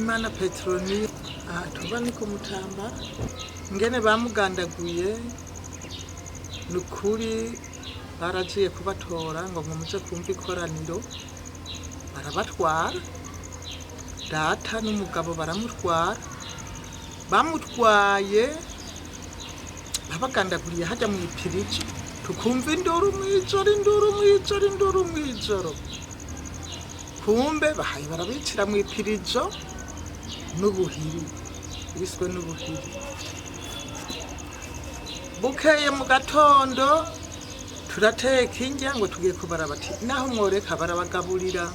Nahimana Petroni tuba ni ku Mutamba ngene bamugandaguye nukuri baragiye kubatora ngo mumuze kumva ikoraniro barabatwara data n'umugabo baramutwara bamutwaye babagandaguriye hajya mu ipiriji tukumva induru mw'ijoro kumbe bahaye barabicira mu ipirizo n'ubuhiri biswe n'ubuhiri bukeye mu gatondo turateka indya ngo tugiye kubara bati naho mworeka barabagaburira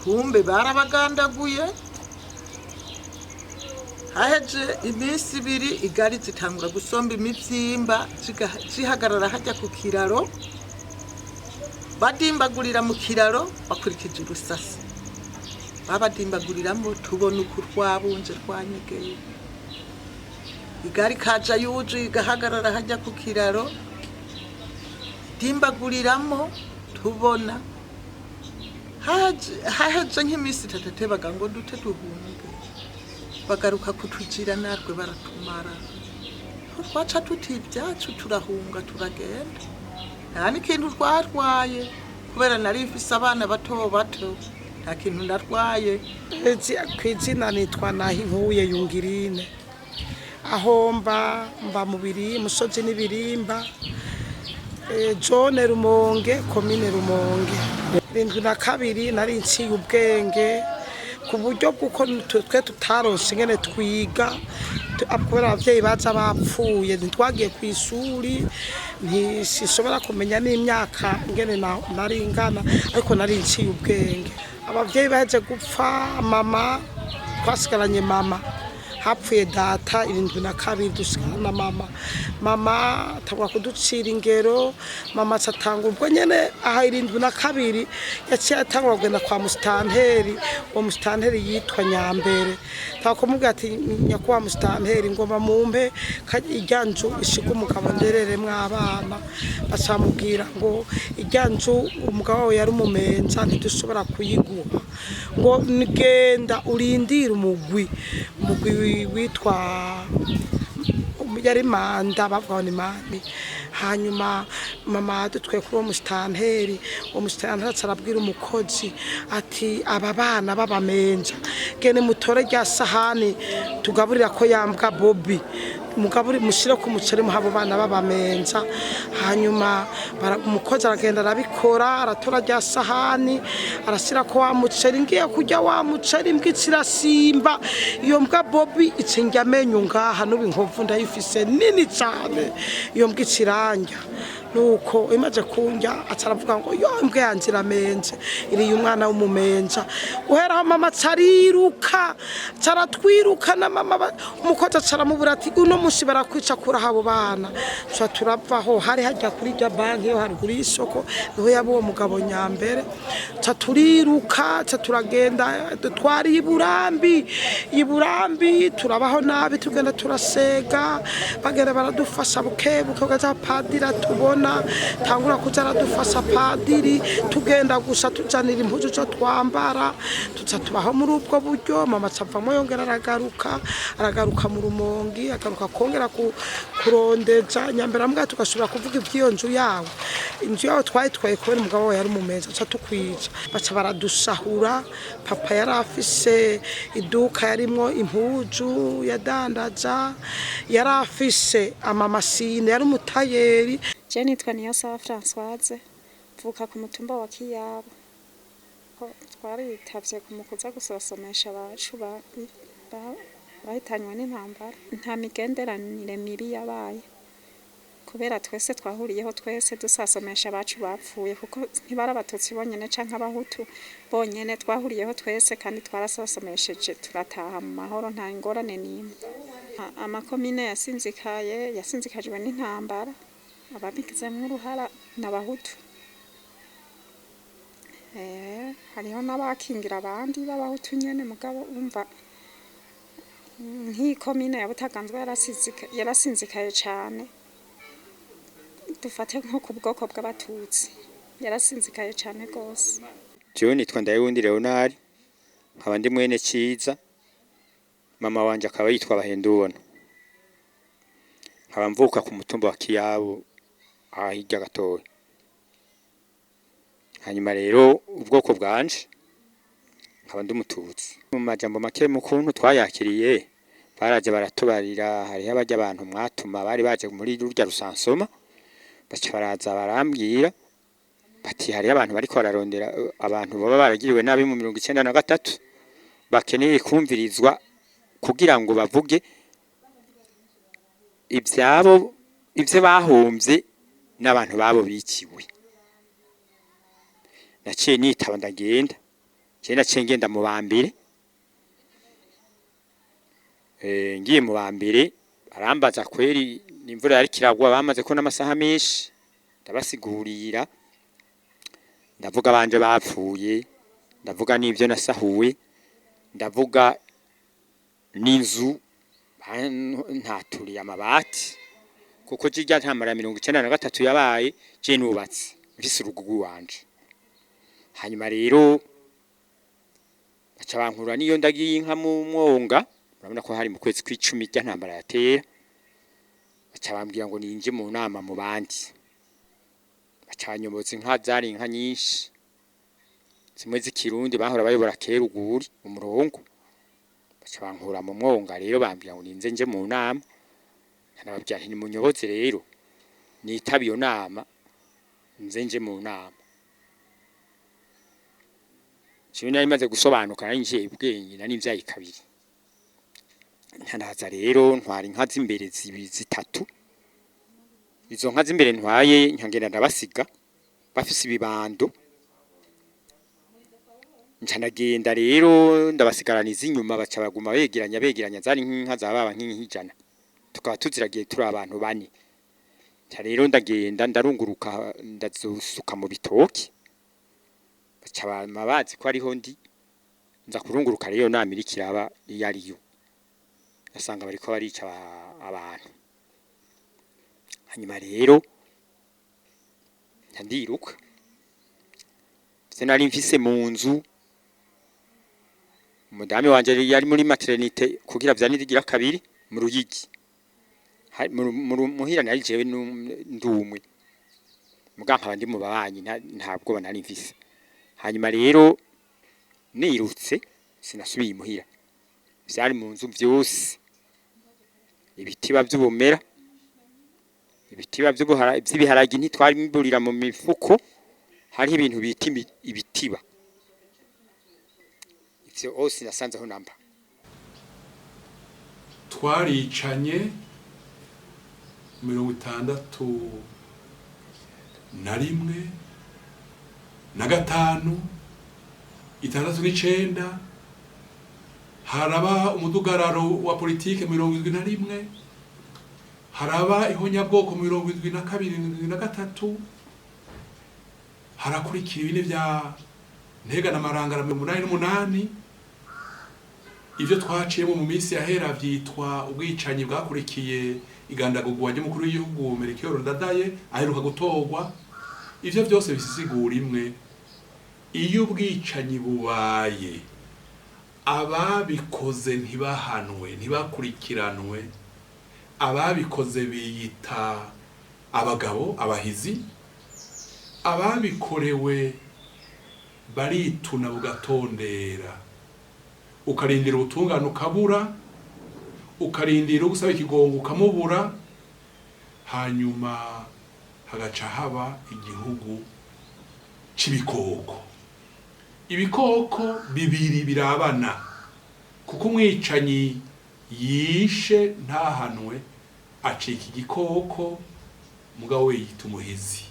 kumbe barabagandaguye haheje iminsi ibiri igari zitangura gusomba imivyimba zihagarara hajya ku kiraro badimbagurira mu kiraro bakurikije urusasi babadimbaguriramwo tubona uko twabunje twanyegeye igari kaja yuzuye igahagarara hajya ku kiraro dimbaguriramwo tubona haheje nk'imisi itatebaga ngo dute duhunge bagaruka kutujira natwe baratumara twaca tuti ibyacu turahunga turagenda nta n'ikintu twarwaye kubera nari mfise abana bato nta kintu narwaye kw'izina nitwa Nahimpuye Yungirine aho mba mubiri musozi n'ibirimba zone Rumonge komine Rumonge 72 nari nciye ubwenge ku buryo bw'uko twe tutaronse ingene twiga kubera abavyeyi baza bapfuye ntitwagiye kw'ishuri ntishobora kumenya n'imyaka ingene naringana ariko nari nciye ubwenge abavyeyi baje gupfa mama twasigaranye mama hapfuye data 72 dusigarana mama tagwa kuducira ingero mama catanga ubwo nyene aha 72 yaciye atangwa kugenda kwa mustanteri uwo mustanteri yitwa Nyambere takomubwira ati nyakuwa mustanteri ngoma mumpe iryanju ishiga umugabo nderere mw'abana bacamubwira ngo iryanju umugabo we yari umumenza ntidushobora kuyiguha ngo nigenda urindira umugwi witwa yari manda bavuga ni mandi hanyuma mama dutwe kuri uwo mustanteri arabwira umukozi ati aba bana babamenja gene mutore rya sahani tugaburira ko yambwa Bobby mugaburi mushire ku muceri muhabo bana babamenja hanyuma umukozi aragenda arabikora aratora rya sahani arasira ko wa muceri ngiye kujya wa muceri mbwicira simba iyo mbwa Bobby icinga amenyo ngaha nubu inkovu ndayifise nini cyane iyo mbwiciranja nuko imaze kunja ataravuga ngo yo mbwe yanzira menje iri umwana w'umumenja uhera mama cariruka caratwiruka na mama umukozi acaramubura ati uno mushi barakwica kura habo bana cyo turavaho hari hajya kuri rya banki yo haruguru y'isoko niho yabo uwo mugabo Nyambere caturiruka caturagenda twari iburambi turabaho nabi tugenda turasega bagera baradufasha bukebuke gaza padira tubona tangura kuzara dufasha padiri tugenda gusa tujanira impuzu cyo twambara tubaho muri ubwo buryo mama capfamo yongera aragaruka mu Rumongi agaruka kongera kurondeja Nyambere ambwa tugashobora kuvuga ivyo nzu yawe inzu yawe twayitwaye kubera umugabo we yari umumenza cyo tukwica baca baradusahura papa yari afise iduka yarimwo impuzu yadandaza yari afise amamasine yari umutayeri. Je nitwa Niyonsaba Françoise mvuka ku mutumba wa Kiyabo ko twaritavye kumukuza gusosomesha abacu bahitanywe n'intambara nta migenderanire mibi yabaye kubera twese twahuriyeho twese dusasomesha abacu bapfuye kuko ntibara abatutsi bonyene canke abahutu bonyene twahuriyeho twese kandi twarasosomesheje turataha mu mahoro nta ingorane n'imwe amakomine yasinzikajwe n'intambara ababigizemwo uruhara n'abahutu hariho n'abakingira abandi b'abahutu nyene mugabo umva nk'ikomine ya Butaganzwa yarasinzikaye cane dufate nko ku bwoko bw'abatutsi yarasinzikaye cane gose. Jewe nitwa Ndayundi Leonard nkaba ndi mwene Ciza mama wanje akaba yitwa Bahendubona, nkaba mvuka ku mutumba wa Kiyabu ahirya gatoya. Hanyuma rero ubwoko bwanje nkaba ndi Umututsi. Mu majambo make mu kuntu twayakiriye baraje baratubarira, hariho abarya abantu mwatuma bari baje muri rurya rusansoma, baca baraza barambwira bati hariho abantu bariko bararondera abantu baba baragiriwe nabi mu 1993 bakeneye kumvirizwa kugira ngo bavuge ivyabo ivyo bahomvye n'abantu babo biciwe. Naciye nitaba ndagenda, naciye ngenda mu bambere, ngiye mu bambere barambaza kweri imvura yari kiragwa, bamaze ko n'amasaha menshi, ndabasigurira ndavuga banje bapfuye, ndavuga n'ivyo nasahuwe, ndavuga n'inzu ntaturiye amabati, kuko jirya ntambara 1993 yabaye je nubatse mfise urugugu wanje. Hanyuma rero baca bankura niyo ndagiye inka mu mwonga, urabona ko hari mu kwezi kw'icumi rya ntambara yatera, baca bambwira ngo ninje mu nama mu bandi, baca banyoboza inka, zari inka nyinshi zimwe z'ikirundi bahora bayobora kera uguri umurongo, baca bankura mu mwonga rero bambwira ngo ninze nje mu nama. Nababwira nti nimunyoboze rero nitaba iyo nama nze nje mu nama. Jewe nari maze gusobanuka, nari nje ubwenge, nari mvyaye kabiri. Ntanaza rero ntwara inka z'imbere zitatu, izo nka z'imbere ntwaye nkagenda ndabasiga bafise ibibando, ncanagenda rero ndabasigaraniza inyuma, baca baguma begeranya zari nk'inka zababa nk'ijana, tukaba tuziragiye turi abantu bane. Nca rero ndagenda ndarunguruka ndazosuka mu bitoki, baca bazi ko ariho ndi, nza kurunguruka rero nama iri kiraba iyo ariyo, nasanga bariko barica abantu. Hanyuma rero ndiruka, nari mfise mu nzu, umudame wanje yari muri maternité kugira vyanigira kabiri mu Ruyigi, muhira nari jewe ndumwe, muga nkaba ndi mu babanyi ntabwo nari mfise. Hanyuma rero nirutse sinasubiye muhira, vyari mu nzu vyose, ibitiba vy'ubumera, ibitiba vy'ibiharagi ntitwari mburira mu mifuko, hariho ibintu bita ibitiba, ivyo hose nasanzeho namba. Twaricanye 61 na 5 69 haraba umudugararo wa politike 71, haraba ihonyabwoko 72 73, harakurikira ibine vya Ntega na Marangara 88. Ivyo twaciyemo mu minsi yahera vyitwa ubwicanyi bwakurikiye igandagurwa ry'umukuru w'igihugu Melchior Ndadaye aheruka gutorwa. Ivyo vyose bisigura imwe, iyo ubwicanyi bubaye ababikoze ntibahanwe, ntibakurikiranwe, ababikoze biyita abagabo, abahizi, ababikorewe barituna bugatondera, ukarindira ubutungane ukabura, ukarindira gusaba ikigongo ukamubura, hanyuma hagaca haba igihugu c'ibikoko. Ibikoko bibiri birabana, kuko umwicanyi yishe ntahanwe acika igikoko, mugabo we yita umuhizi.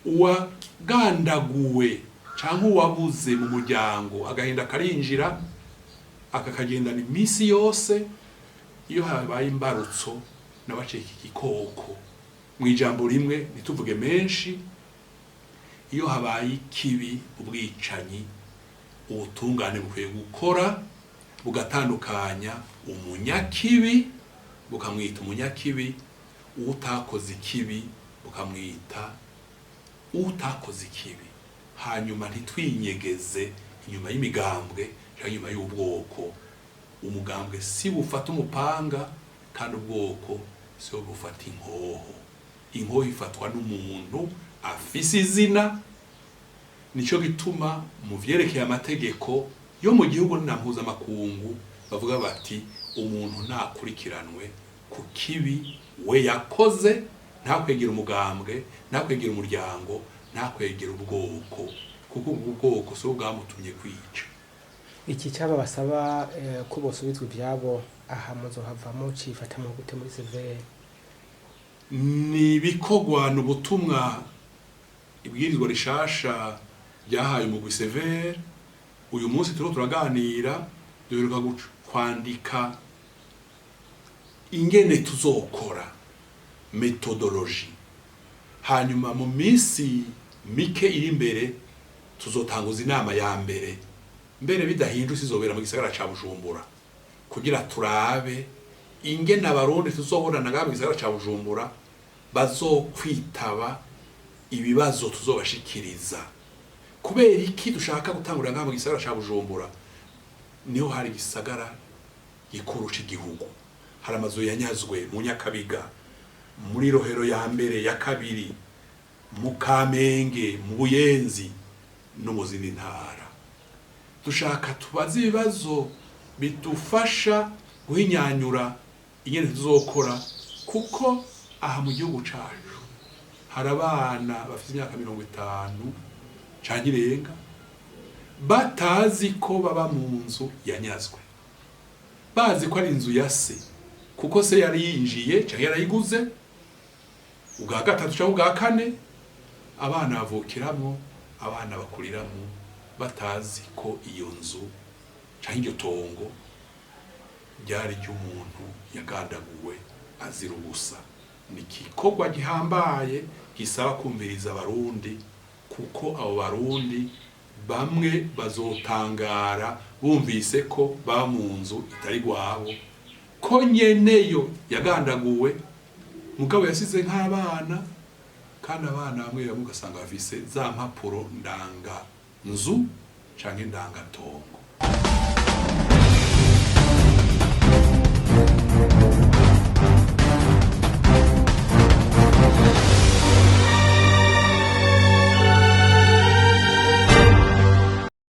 Uwagandaguwe canke uwabuze mu muryango agahinda karinjira, akakagendana iminsi yose, iyo habaye imbarutso n'abacika igikoko. Mwijambo rimwe nituvuge menshi, iyo habaye ikibi, ubwicanyi, ubutungane bukwiye gukora bugatandukanya umunyakibi bukamwita umunyakibi, utakoze ikibi bukamwita utakoze ikibi. Hanyuma ntitwinyegeze inyuma y'imigambwe cyangwa inyuma y'ubwoko, umugambwe si bufata umupanga kandi ubwoko si bufata inkoho ifatwa n'umuntu afise izina. Nico gituma mu vyerekeye amategeko yo mu gihugu na mpuzamakungu bavuga bati umuntu ntakurikiranwe ku kibi we yakoze, ntakwegera umugambwe, ntakwegera umuryango, ntakwegera ubwoko, kuko ubwoko so bwamutumye kwica. Iki cyaba basaba ko bosubizwa ibyabo aha muzohavamo cifata mu gute muri severe? Ni bikogwa n'ubutumwa ibwirizwa rishasha ryahaye mu severe. Uyu munsi turaganira duheruka kwandika ingene tuzokora methodology, hanyuma mu minsi mike iri imbere tuzotanguza inama ya mbere bidahindutse izobera mu gisagara ca Bujumbura, kugira turabe ingene abarundi tuzobonana ngaha mu gisagara ca Bujumbura bazokwitaba ibibazo tuzobashikiriza. Kubera iki dushaka gutangurira ngaha mu gisagara ca Bujumbura? Niho hari gisagara gikuru c'igihugu, hari amazu yanyazwe mu Nyakabiga, muri Rohero ya mbere ya kabiri, mu Kamenge, mu Buyenzi no mu zindi ntara. Dushaka tubaze ibibazo bidufasha guhinyanyura ingene tuzokora, kuko aha mu gihugu cacu hari abana bafite imyaka 50 canke irenga batazi ko baba mu nzu yanyazwe, bazi ko ari inzu ya se, kuko se yari yinjiye canke yarayiguze ubwa gatatu canke ubwa kane, abana bavukiramo, abana bakuriramo, batazi ko iyo nzu canke iryo tongo ryari ry'umuntu yagandaguwe azira ubusa. Ni igikorwa gihambaye gisaba kumviriza abarundi, kuko abo barundi bamwe bazotangara bumvise ko ba mu nzu itari gwabo, ko nyeneyo yagandaguwe mugabo yasize nk'abana, kandi abana bamwe bamugasanga bafise za mpapuro ndanga nzu canke ndangatongo.